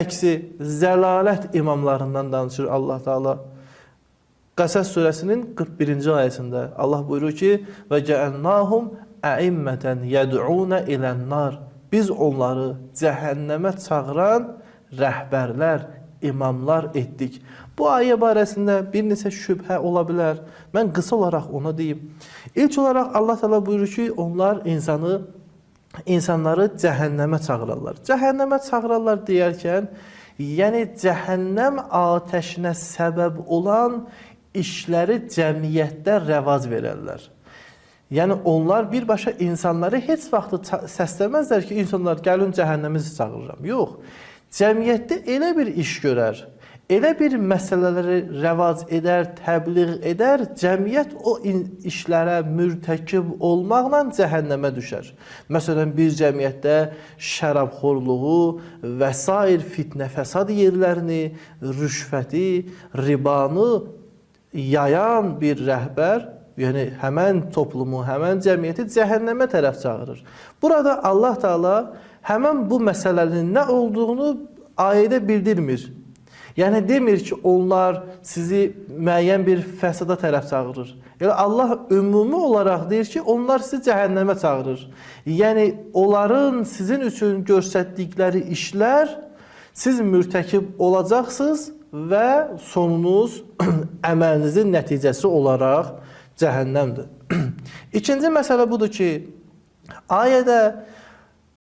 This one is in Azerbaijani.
Əksi zəlalət imamlarından danışır Allah Taala. Qəsəs surəsinin 41-ci ayəsində Allah buyurur ki: "Və cəənnahum əimmətən yəd'un ilən-nar." Biz onları cəhənnəmə çağıran rəhbərlər, imamlar etdik. Bu ayə barəsində bir neçə şübhə ola bilər. Mən qısa olaraq onu deyim. İlk olaraq Allah Taala buyurur ki, onlar insanları cəhənnəmə çağırırlar. Cəhənnəmə çağırırlar deyərkən, yəni cəhənnəm atəşinə səbəb olan işləri cəmiyyətdə rəvac verərlər. Yəni onlar birbaşa insanları heç vaxt səsləməzlər ki, insanlar gəlin cəhənnəmizi çağırıram. Yox, cəmiyyətdə elə bir iş görər, elə bir məsələləri rəvac edər, təbliğ edər, cəmiyyət o işlərə mürtəkib olmaqla cəhənnəmə düşər. Məsələn, bir cəmiyyətdə şərabxorluğu və sair fitnə fəsad yerlərini, rüşvəti, ribanı yayan bir rəhbər, yəni həmən toplumu, həmən cəmiyyəti cəhənnəmə tərəf çağırır. Burada Allah Taala həmən bu məsələnin nə olduğunu ayədə bildirmir. Yəni demir ki, onlar sizi müəyyən bir fəsada tərəf çağırır. Yəni Allah ümumi olaraq deyir ki, onlar sizi cəhənnəmə çağırır. Yəni onların sizin üçün göstərdikləri işlər siz mürtəkib olacaqsınız və sonunuz əməlinizin nəticəsi olaraq cəhənnəmdir. İkinci məsələ budur ki, ayədə